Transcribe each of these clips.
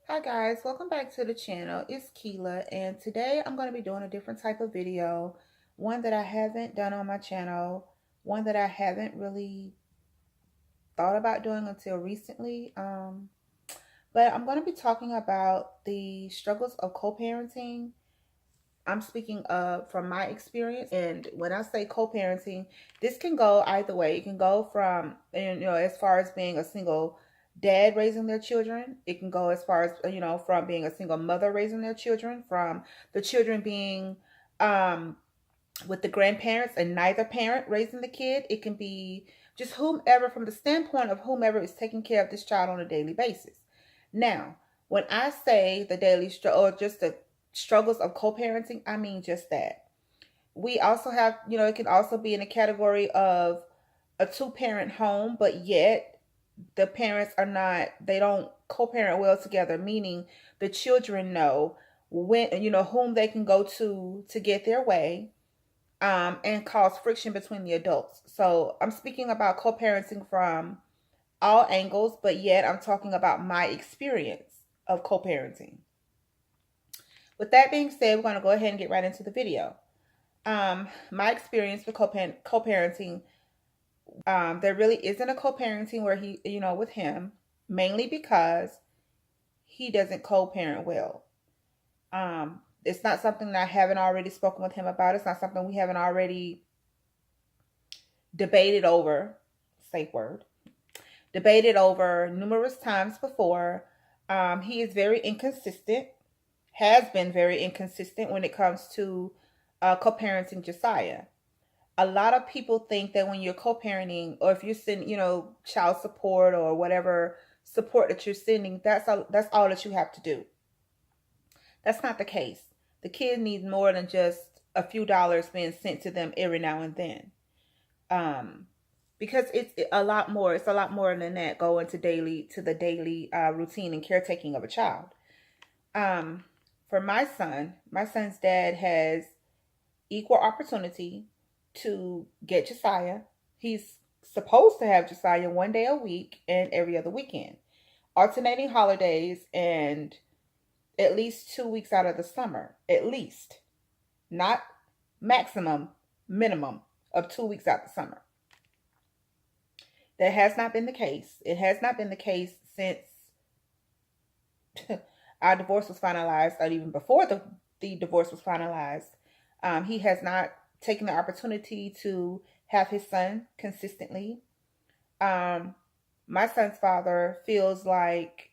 Hi guys, welcome back to the channel. It's Keela, and today I'm going to be doing a different type of video. One that I haven't done on my channel, one that I haven't really thought about doing until recently. But I'm going to be talking about the struggles of co-parenting. I'm speaking from my experience, and when I say co-parenting, this can go either way. It can go from, as far as being a single dad raising their children. It can go as far as, from being a single mother raising their children, from the children being um, with the grandparents and neither parent raising the kid. It can be just whomever, from the standpoint of whomever is taking care of this child on a daily basis. Now, when I say the daily or just the struggles of co-parenting, I mean just that. We also have, it can also be in a category of a two-parent home, but yet the parents are not, they don't co-parent well together, meaning the children know when, whom they can go to get their way, and cause friction between the adults. So I'm speaking about co-parenting from all angles, but yet I'm talking about my experience of co-parenting. With that being said, we're going to go ahead and get right into the video. My experience with co-parenting, there really isn't a co-parenting where with him, mainly because he doesn't co-parent well. It's not something that I haven't already spoken with him about. It's not something we haven't already debated over, safe word, debated over numerous times before. He is very inconsistent, has been very inconsistent when it comes to co-parenting Josiah. A lot of people think that when you're co-parenting, or if you're sending, child support or whatever support that you're sending, that's all that you have to do. That's not the case. The kid needs more than just a few dollars being sent to them every now and then. Because it's a lot more. It's a lot more than that going to the daily routine and caretaking of a child. For my son's dad has equal opportunity to get Josiah. He's supposed to have Josiah one day a week and every other weekend, alternating holidays, and at least 2 weeks out of the summer. At least, not maximum, minimum of 2 weeks out the summer. That has not been the case. It has not been the case since our divorce was finalized, or even before the divorce was finalized. He has not taken the opportunity to have his son consistently. My son's father feels like,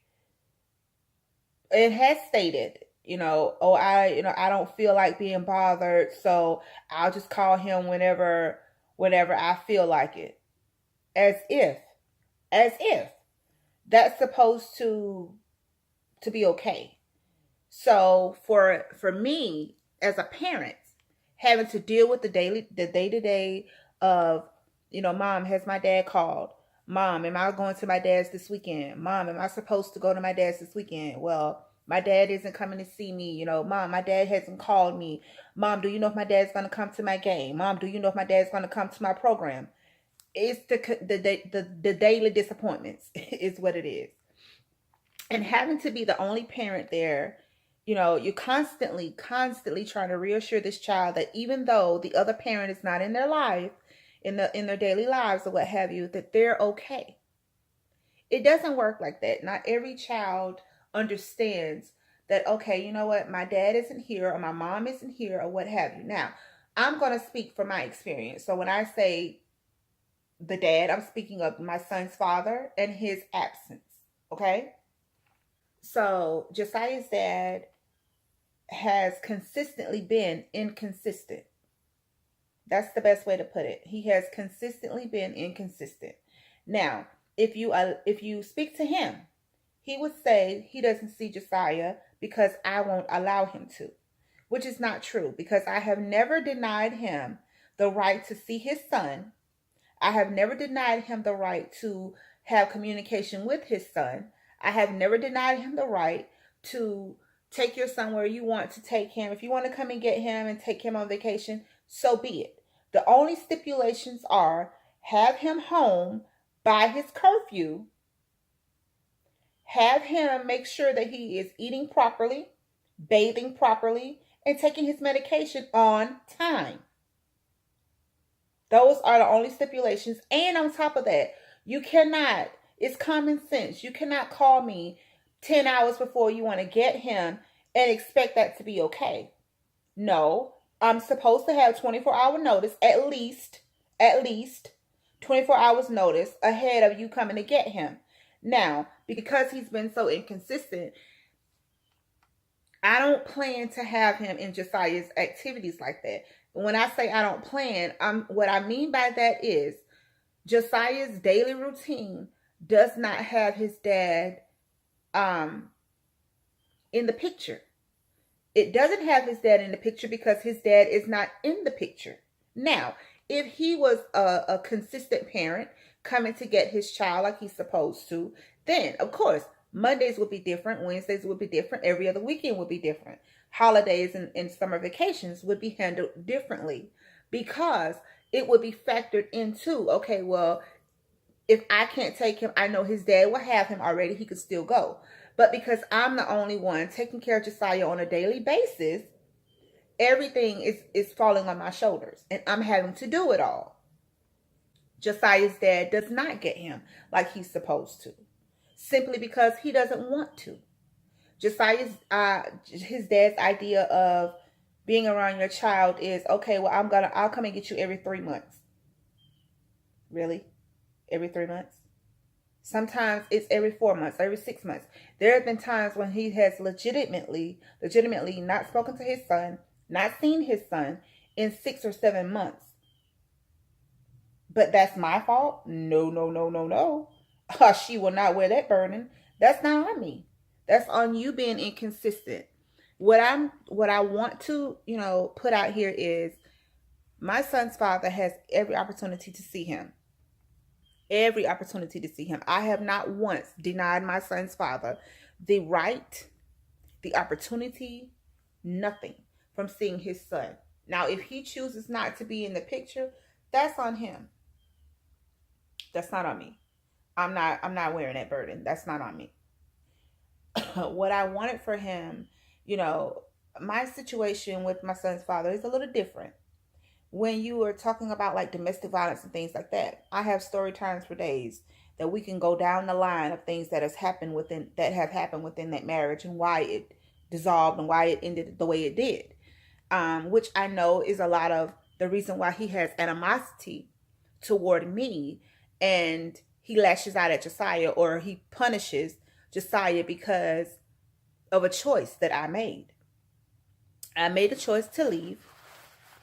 it has stated, I don't feel like being bothered, so I'll just call him whenever I feel like it. As if that's supposed to be okay. So for me as a parent, having to deal with the day-to-day of, mom, has my dad called? Mom, am I going to my dad's this weekend? Mom, am I supposed to go to my dad's this weekend? Well, my dad isn't coming to see me. Mom, my dad hasn't called me. Mom, do you know if my dad's going to come to my game? Mom, do you know if my dad's going to come to my program? It's the daily disappointments is what it is. And having to be the only parent there, you're constantly trying to reassure this child that even though the other parent is not in their life, in their daily lives or what have you, that they're okay. It doesn't work like that. Not every child understands that, okay, you know what, my dad isn't here, or my mom isn't here, or what have you. Now, I'm going to speak from my experience. So when I say the dad, I'm speaking of my son's father and his absence. Okay? So Josiah's dad has consistently been inconsistent. That's the best way to put it. He has consistently been inconsistent. Now, if you speak to him, he would say he doesn't see Josiah because I won't allow him to, which is not true, because I have never denied him the right to see his son. I have never denied him the right to have communication with his son. I have never denied him the right to take your son where you want to take him. If you want to come and get him and take him on vacation, so be it. The only stipulations are have him home by his curfew Have him make sure that he is eating properly, bathing properly, and taking his medication on time. Those are the only stipulations. And on top of that, you cannot, it's common sense. You cannot call me 10 hours before you want to get him and expect that to be okay. No, I'm supposed to have 24-hour notice, at least 24 hours notice ahead of you coming to get him. Now, because he's been so inconsistent, I don't plan to have him in Josiah's activities like that. When I say I don't plan, what I mean by that is Josiah's daily routine does not have his dad in the picture. It doesn't have his dad in the picture because his dad is not in the picture. Now, if he was a consistent parent coming to get his child like he's supposed to, then of course Mondays would be different, Wednesdays would be different, every other weekend would be different. Holidays and summer vacations would be handled differently because it would be factored into, okay, well, if I can't take him, I know his dad will have him already. He could still go. But because I'm the only one taking care of Josiah on a daily basis, everything is falling on my shoulders and I'm having to do it all. Josiah's dad does not get him like he's supposed to, simply because he doesn't want to. Josiah's his dad's idea of being around your child is, okay, well, I'll come and get you every 3 months. Really? Every 3 months? Sometimes it's every 4 months, every 6 months. There have been times when he has legitimately not spoken to his son, not seen his son in 6 or 7 months. But that's my fault? No, no, no, no, no. She will not wear that burden. That's not on me. That's on you being inconsistent. What I want to, put out here is my son's father has every opportunity to see him. Every opportunity to see him. I have not once denied my son's father the right, the opportunity, nothing from seeing his son. Now, if he chooses not to be in the picture, that's on him. That's not on me. I'm not wearing that burden. That's not on me. What I wanted for him, my situation with my son's father is a little different. When you are talking about like domestic violence and things like that, I have story times for days that we can go down the line of things that have happened within that marriage and why it dissolved and why it ended the way it did. Which I know is a lot of the reason why he has animosity toward me, and he lashes out at Josiah, or he punishes Josiah because of a choice that I made. I made a choice to leave,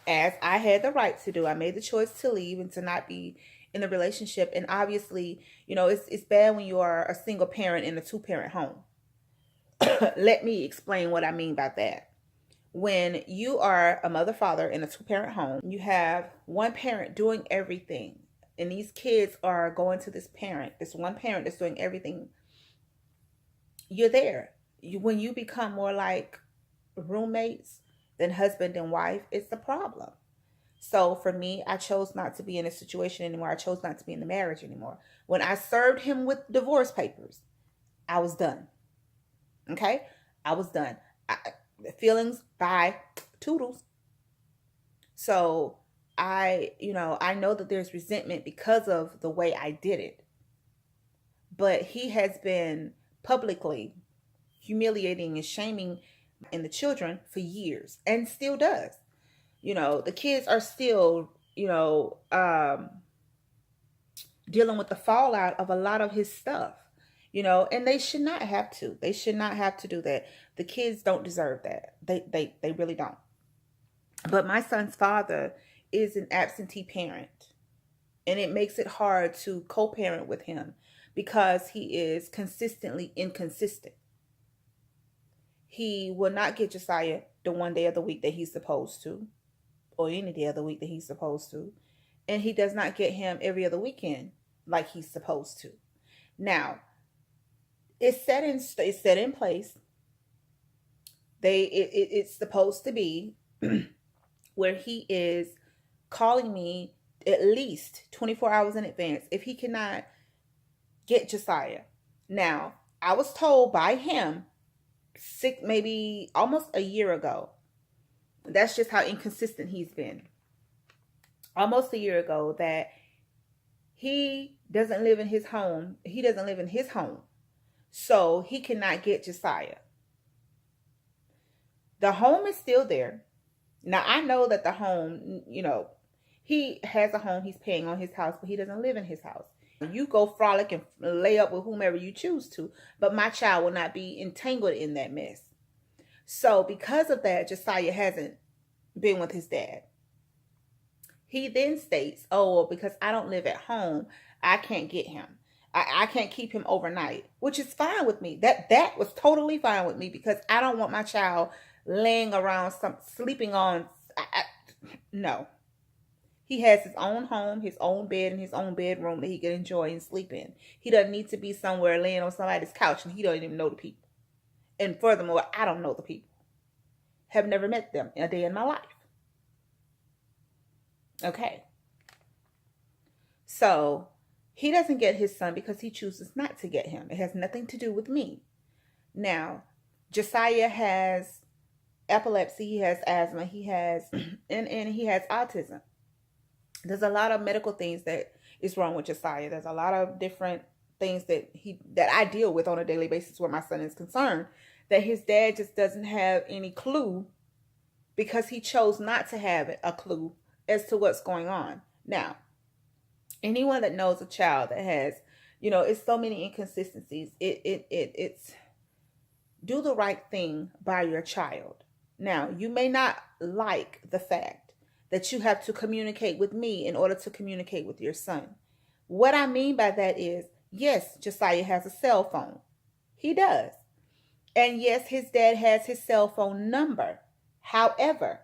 as I had the right to do. I made the choice to leave and to not be in the relationship. And obviously, it's bad when you are a single parent in a 2-parent home. Let me explain what I mean by that. When you are a mother, father in a 2-parent home, you have one parent doing everything. And these kids are going to this one parent that's doing everything. You're there. When you become more like roommates than husband and wife, it's a problem. So for me, I chose not to be in a situation anymore. I chose not to be in the marriage anymore. When I served him with divorce papers, I was done. Okay? I was done. Feelings, bye, toodles. So I know that there's resentment because of the way I did it. But he has been publicly humiliating and shaming in the children for years, and still does. The kids are still, dealing with the fallout of a lot of his stuff, and they should not have to. They should not have to do that. The kids don't deserve that. They really don't. But my son's father is an absentee parent, and it makes it hard to co-parent with him because he is consistently inconsistent. He will not get Josiah the one day of the week that he's supposed to, or any day of the week that he's supposed to. And he does not get him every other weekend like he's supposed to. Now, it's set in place. It's supposed to be where he is calling me at least 24 hours in advance if he cannot get Josiah. Now, I was told by him maybe almost a year ago. That's just how inconsistent he's been. Almost a year ago that he doesn't live in his home. He doesn't live in his home. So he cannot get Josiah. The home is still there. Now, I know that the home, he has a home. He's paying on his house, but he doesn't live in his house. You go frolic and lay up with whomever you choose to, but my child will not be entangled in that mess. So because of that, Josiah hasn't been with his dad. He then states, oh, well, because I don't live at home, I can't get him. I can't keep him overnight, which is fine with me. That was totally fine with me because I don't want my child laying around, sleeping on. No. He has his own home, his own bed, and his own bedroom that he can enjoy and sleep in. He doesn't need to be somewhere laying on somebody's couch and he doesn't even know the people. And furthermore, I don't know the people. Have never met them a day in my life. Okay. So he doesn't get his son because he chooses not to get him. It has nothing to do with me. Now, Josiah has epilepsy, he has asthma, he has and he has autism. There's a lot of medical things that is wrong with Josiah. There's a lot of different things that I deal with on a daily basis where my son is concerned, that his dad just doesn't have any clue because he chose not to have a clue as to what's going on. Now, anyone that knows a child that has, it's so many inconsistencies. It's do the right thing by your child. Now, you may not like the fact that you have to communicate with me in order to communicate with your son. What I mean by that is, yes, Josiah has a cell phone. He does. And yes, his dad has his cell phone number. However,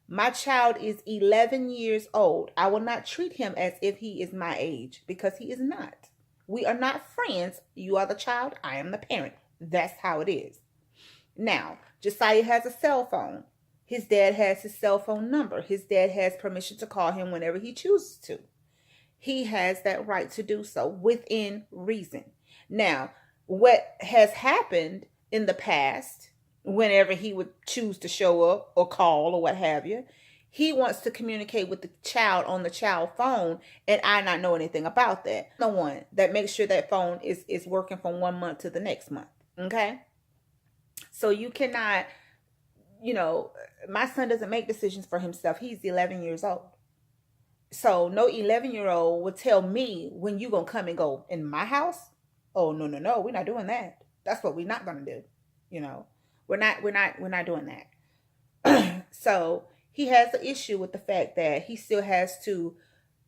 my child is 11 years old. I will not treat him as if he is my age because he is not. We are not friends. You are the child. I am the parent. That's how it is. Now, Josiah has a cell phone. His dad has his cell phone number. His dad has permission to call him whenever he chooses to. He has that right to do so within reason. Now, what has happened in the past, whenever he would choose to show up or call or what have you, he wants to communicate with the child on the child phone, and I not know anything about that. The one that makes sure that phone is working from 1 month to the next month. Okay? So you cannot, my son doesn't make decisions for himself. He's 11 years old. So no 11-year-old would tell me when you gonna come and go in my house. Oh, no, we're not doing that. That's what we're not gonna do. We're not doing that. So he has an issue with the fact that he still has to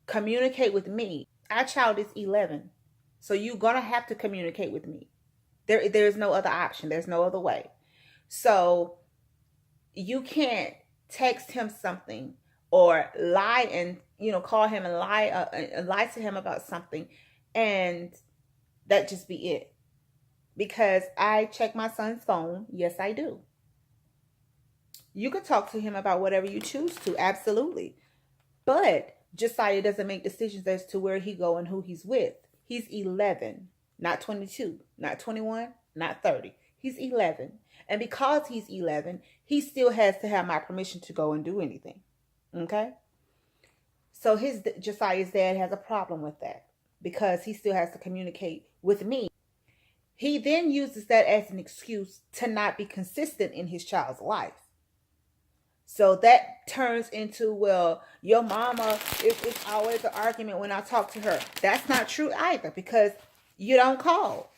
communicate with me. Our child is 11. So you're gonna have to communicate with me. There's no other option. There's no other way. So you can't text him something or lie and, call him and lie to him about something and that just be it. Because I check my son's phone. Yes, I do. You can talk to him about whatever you choose to. Absolutely. But Josiah doesn't make decisions as to where he go and who he's with. He's 11, not 22, not 21, not 30. He's 11. And because he's 11, he still has to have my permission to go and do anything. Okay? So Josiah's dad has a problem with that because he still has to communicate with me. He then uses that as an excuse to not be consistent in his child's life. So that turns into, well, your mama, it's always an argument when I talk to her. That's not true either because you don't call.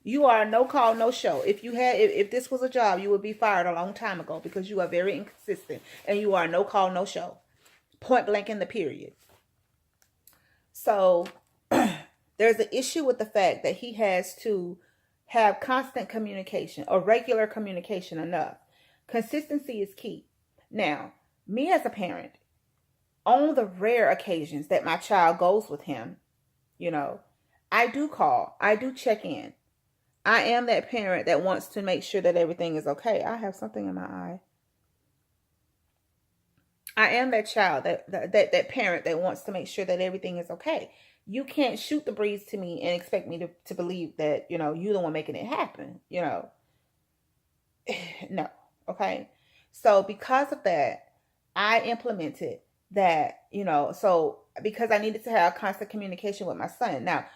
You are no call, no show. If this was a job, you would be fired a long time ago because you are very inconsistent and you are no call, no show. Point blank in the period. So there's an issue with the fact that he has to have constant communication or regular communication enough. Consistency is key. Now, me as a parent, on the rare occasions that my child goes with him, I do call. I do check in. I am that parent that wants to make sure that everything is okay. I have something in my eye. I am that child, that parent that wants to make sure that everything is okay. You can't shoot the breeze to me and expect me to believe that, you're the one making it happen, No. Okay. So because of that, I implemented that, so because I needed to have constant communication with my son. Now,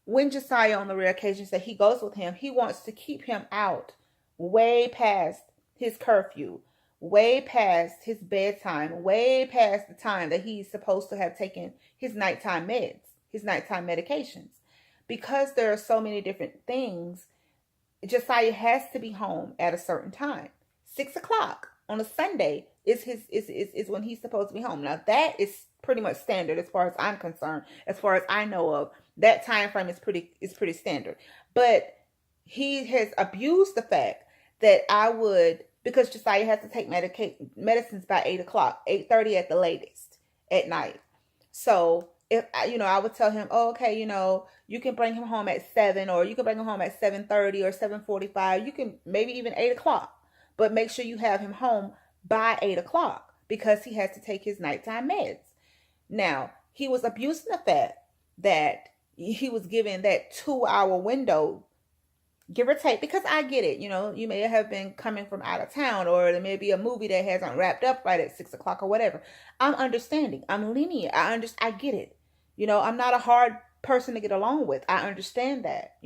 when Josiah on the rare occasions that he goes with him, he wants to keep him out way past his curfew, way past his bedtime, way past the time that he's supposed to have taken his nighttime meds, his nighttime medications. Because there are so many different things, Josiah has to be home at a certain time. 6 o'clock on a Sunday is when he's supposed to be home. Now that is pretty much standard as far as I'm concerned. As far as I know of, that time frame is pretty standard. But he has abused the fact that I would, because Josiah has to take medicines by 8 o'clock, 8:30 at the latest at night. So if I would tell him, oh, okay, you can bring him home at 7, or you can bring him home at 7:30 or 7:45. You can maybe even 8 o'clock, but make sure you have him home by 8 o'clock because he has to take his nighttime meds. Now, he was abusing the fact that he was given that 2-hour window, give or take, because I get it. You may have been coming from out of town, or there may be a movie that hasn't wrapped up right at 6 o'clock or whatever. I'm understanding. I'm lenient. I get it. I'm not a hard person to get along with. I understand that,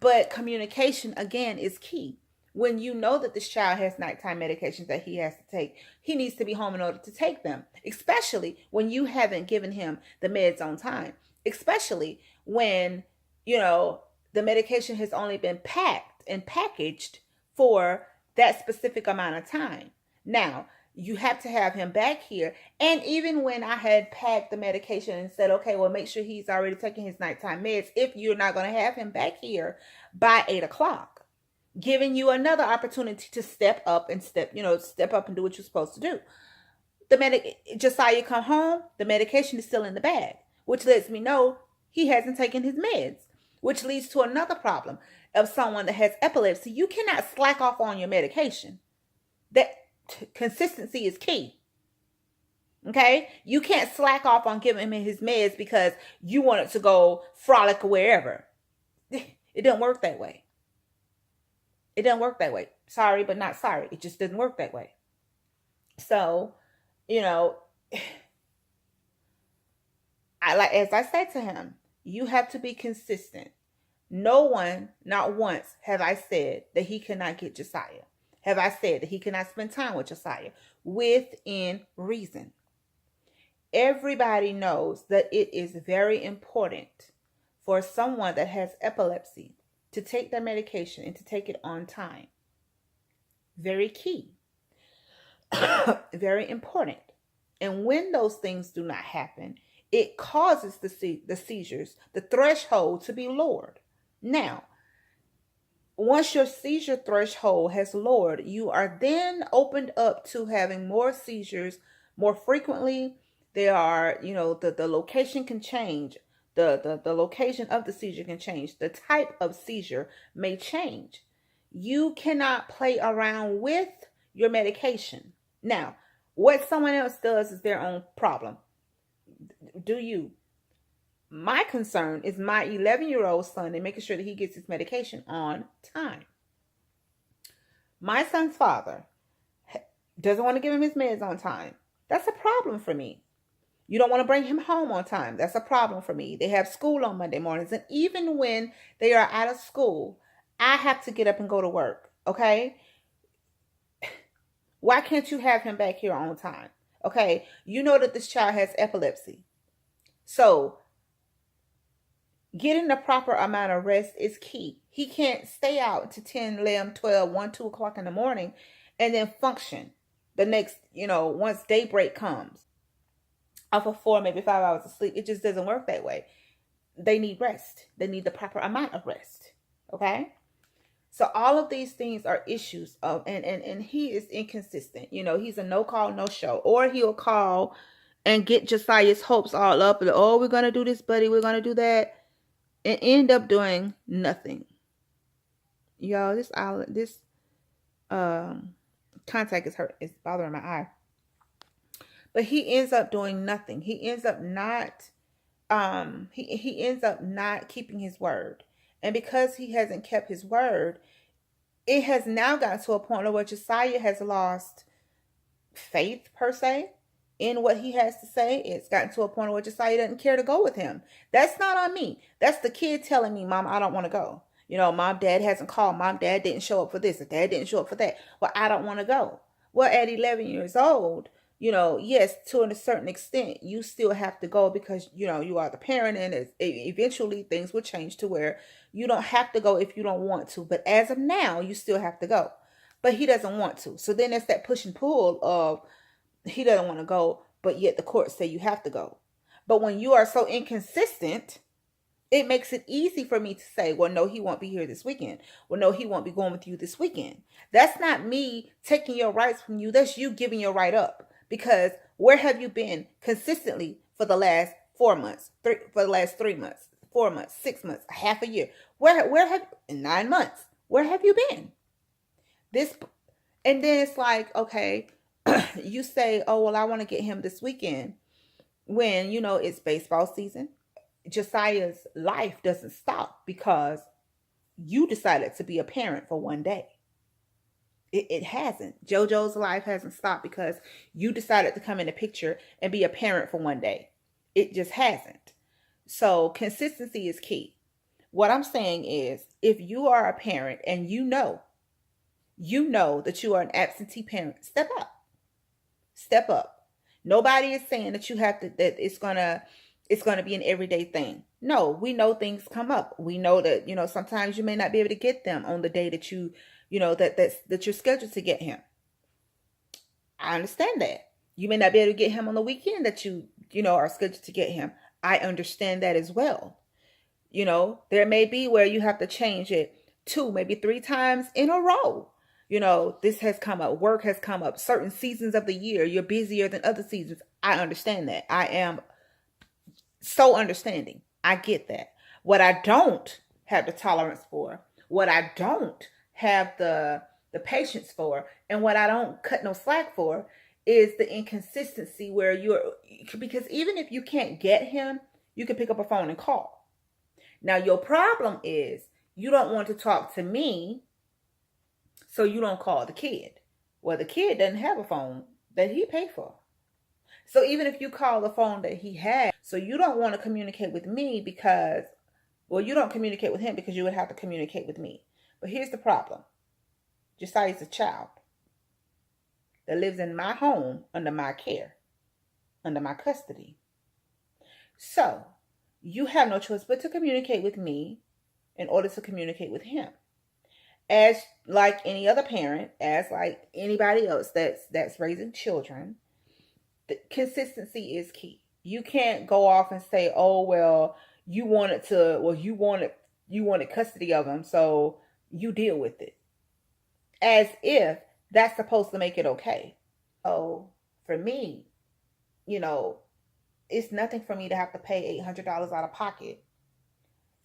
but communication again is key. When you know that this child has nighttime medications that he has to take, he needs to be home in order to take them, especially when you haven't given him the meds on time, especially when, the medication has only been packed and packaged for that specific amount of time. Now, you have to have him back here. And even when I had packed the medication and said, okay, well, make sure he's already taking his nighttime meds, if you're not going to have him back here by 8 o'clock, giving you another opportunity to step up and step up and do what you're supposed to do. Josiah come home, the medication is still in the bag, which lets me know he hasn't taken his meds, which leads to another problem of someone that has epilepsy. You cannot slack off on your medication. That consistency is key. Okay? You can't slack off on giving him his meds because you want it to go frolic wherever. It doesn't work that way. It doesn't work that way. Sorry, but not sorry. It just doesn't work that way. So, as I said to him, you have to be consistent. No one, not once, have I said that he cannot get Josiah. Have I said that he cannot spend time with Josiah within reason? Everybody knows that it is very important for someone that has epilepsy to take their medication and to take it on time. Very key. Very important. And when those things do not happen, it causes the seizures, the threshold to be lowered. Now, once your seizure threshold has lowered, you are then opened up to having more seizures more frequently. There are, the location can change. The location of the seizure can change. The type of seizure may change. You cannot play around with your medication. Now, what someone else does is their own problem. Do you? My concern is my 11-year-old son and making sure that he gets his medication on time. My son's father doesn't want to give him his meds on time. That's a problem for me. You don't want to bring him home on time. That's a problem for me. They have school on Monday mornings. And even when they are out of school, I have to get up and go to work. Okay? Why can't you have him back here on time? Okay? You know that this child has epilepsy. So, getting the proper amount of rest is key. He can't stay out to 10, 11, 12, 1, 2 o'clock in the morning and then function the next, once daybreak comes. Off of 4, maybe 5 hours of sleep. It just doesn't work that way. They need rest. They need the proper amount of rest. Okay? So all of these things are issues of, and he is inconsistent. He's a no call, no show. Or he'll call and get Josiah's hopes all up. And, oh, we're going to do this, buddy. We're going to do that. And end up doing nothing. Y'all, this contact is hurt. It's bothering my eye. But he ends up doing nothing. He ends up not he ends up not keeping his word. And because he hasn't kept his word, it has now gotten to a point where Josiah has lost faith per se in what he has to say. It's gotten to a point where Josiah doesn't care to go with him. That's not on me. That's the kid telling me, Mom, I don't want to go. Mom, Dad hasn't called. Mom, Dad didn't show up for this. Or Dad didn't show up for that. Well, I don't want to go. Well, at 11 years old, yes, to a certain extent, you still have to go because, you are the parent, and eventually things will change to where you don't have to go if you don't want to. But as of now, you still have to go. But he doesn't want to. So then it's that push and pull of he doesn't want to go, but yet the courts say you have to go. But when you are so inconsistent, it makes it easy for me to say, well, no, he won't be here this weekend. Well, no, he won't be going with you this weekend. That's not me taking your rights from you. That's you giving your right up. Because where have you been consistently for the last 4 months, for the last 3 months, 4 months, 6 months, half a year? Where have in 9 months? Where have you been? And then it's like, okay, you say, oh, well, I want to get him this weekend when, it's baseball season. Josiah's life doesn't stop because you decided to be a parent for one day. It hasn't. JoJo's life hasn't stopped because you decided to come in the picture and be a parent for one day. It just hasn't. So consistency is key. What I'm saying is, if you are a parent and you know that you are an absentee parent, step up. Step up. Nobody is saying that you have to, that it's gonna be an everyday thing. No, we know things come up. We know that, sometimes you may not be able to get them on the day that that you're scheduled to get him. I understand that. You may not be able to get him on the weekend that you are scheduled to get him. I understand that as well. There may be where you have to change it 2, maybe 3 times in a row. This has come up. Work has come up. Certain seasons of the year, you're busier than other seasons. I understand that. I am so understanding. I get that. What I don't have the tolerance for, what I don't have the patience for, and what I don't cut no slack for is the inconsistency where because even if you can't get him, you can pick up a phone and call. Now, your problem is you don't want to talk to me, so you don't call the kid. Well, the kid doesn't have a phone that he paid for. So even if you call the phone that he had, so you don't want to communicate with me because, well, you don't communicate with him because you would have to communicate with me. But here's the problem. Josiah's a child that lives in my home under my care, under my custody. So you have no choice but to communicate with me in order to communicate with him. As like any other parent, as like anybody else that's raising children, the consistency is key. You can't go off and say, oh, well, you wanted custody of him, so you deal with it. As if that's supposed to make it okay. Oh, for me, it's nothing for me to have to pay $800 out of pocket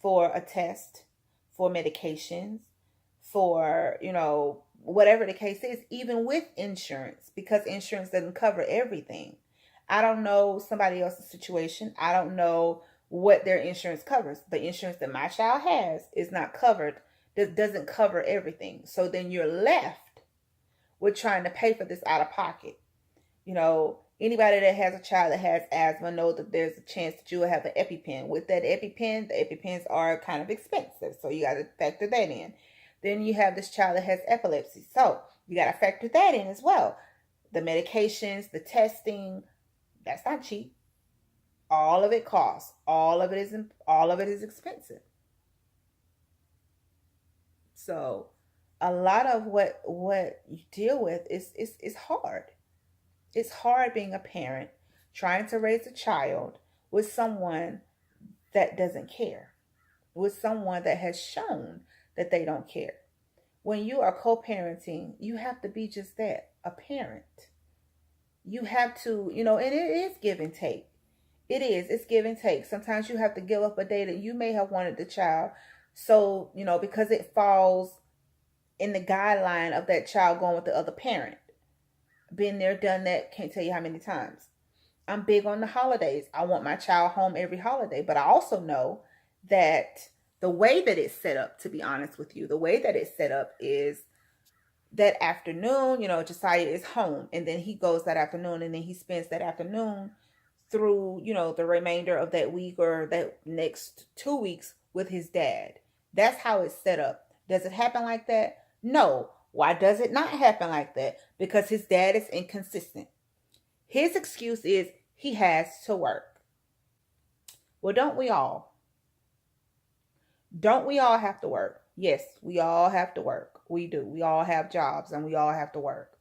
for a test, for medications, for, whatever the case is, even with insurance, because insurance doesn't cover everything. I don't know somebody else's situation. I don't know what their insurance covers. The insurance that my child has is not covered. That doesn't cover everything. So then you're left with trying to pay for this out of pocket. Anybody that has a child that has asthma knows that there's a chance that you will have an EpiPen. With that EpiPen, the EpiPens are kind of expensive. So you got to factor that in. Then you have this child that has epilepsy. So you got to factor that in as well. The medications, the testing, that's not cheap. All of it costs. All of it is expensive. So a lot of what you deal with is hard. It's hard being a parent, trying to raise a child with someone that doesn't care, with someone that has shown that they don't care. When you are co-parenting, you have to be just that, a parent. You have to, and it is give and take. It's give and take. Sometimes you have to give up a day that you may have wanted the child. So, because it falls in the guideline of that child going with the other parent. Been there, done that, can't tell you how many times. I'm big on the holidays. I want my child home every holiday, but I also know that the way that it's set up, to be honest with you, the way that it's set up is that afternoon, Josiah is home, and then he goes that afternoon, and then he spends that afternoon through, the remainder of that week or that next 2 weeks with his dad. That's how it's set up. Does it happen like that? No. Why does it not happen like that? Because his dad is inconsistent. His excuse is he has to work. Well, don't we all? Don't we all have to work? Yes, we all have to work. We do. We all have jobs and we all have to work.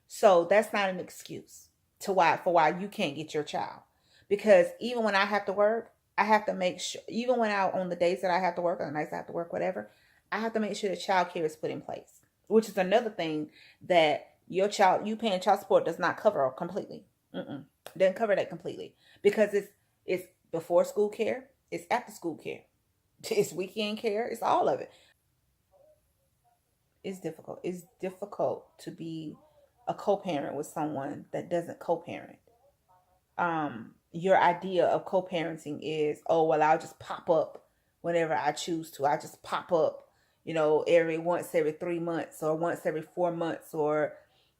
So that's not an excuse for why you can't get your child. Because even when I have to work, I have to make sure, even when on the days that I have to work, or the nights I have to work, whatever, I have to make sure the child care is put in place. Which is another thing that you paying child support does not cover completely. Doesn't cover that completely. Because it's before school care, it's after school care, it's weekend care, it's all of it. It's difficult. It's difficult to be a co-parent with someone that doesn't co-parent. Your idea of co-parenting is, oh well, I'll just pop up whenever I choose to. I just pop up, once every 3 months or once every 4 months, or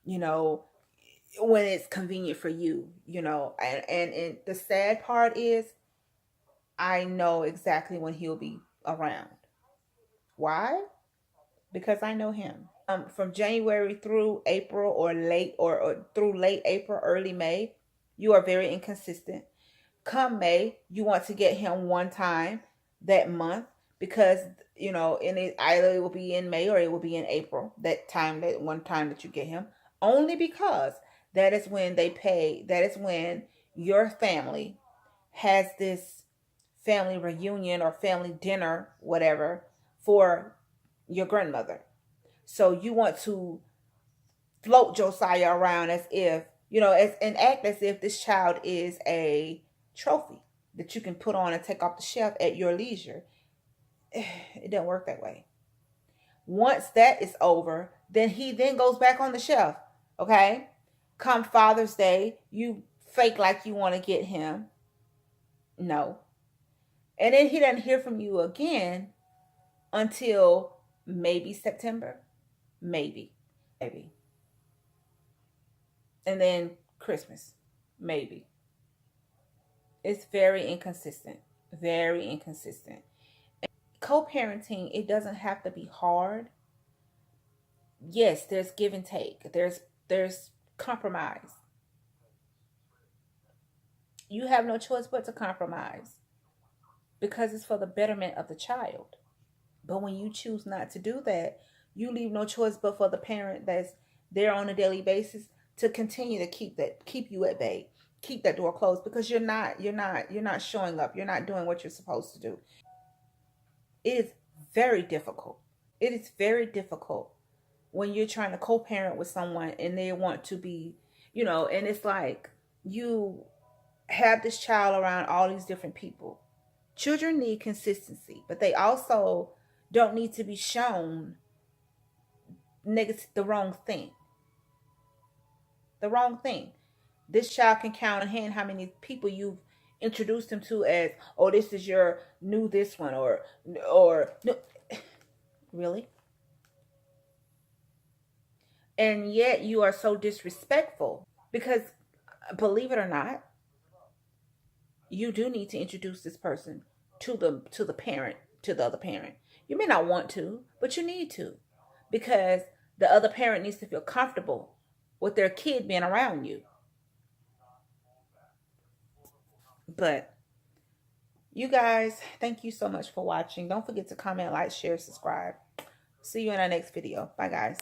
when it's convenient for you, and the sad part is I know exactly when he'll be around. Why? Because I know him. From January through April, or through late April, early May, you are very inconsistent. Come May, you want to get him one time that month, because and either it will be in May or it will be in April. That one time that you get him, only because that is when they pay. That is when your family has this family reunion or family dinner, whatever, for your grandmother. So you want to float Josiah around as if, and act as if this child is a trophy that you can put on and take off the shelf at your leisure. It doesn't work that way. Once that is over, then he then goes back on the shelf. Okay? Come Father's Day, you fake like you want to get him. No. And then he doesn't hear from you again until maybe September. Maybe. Maybe. And then Christmas. Maybe. It's very inconsistent. Very inconsistent. Co-parenting, it doesn't have to be hard. Yes, there's give and take. There's compromise. You have no choice but to compromise because it's for the betterment of the child. But when you choose not to do that, you leave no choice but for the parent that's there on a daily basis to continue to keep you at bay, keep that door closed, because you're not showing up. You're not doing what you're supposed to do. It is very difficult. It is very difficult when you're trying to co-parent with someone and they want to be, and it's like you have this child around all these different people. Children need consistency, but they also don't need to be shown the wrong thing. The wrong thing. This child can count on hand how many people you've introduced him to as, oh, this is your new this one, or no. Really? And yet you are so disrespectful because, believe it or not, you do need to introduce this person to the parent, to the other parent. You may not want to, but you need to, because the other parent needs to feel comfortable with their kid being around you. But you guys, thank you so much for watching. Don't forget to comment, like, share, subscribe. See you in our next video. Bye, guys.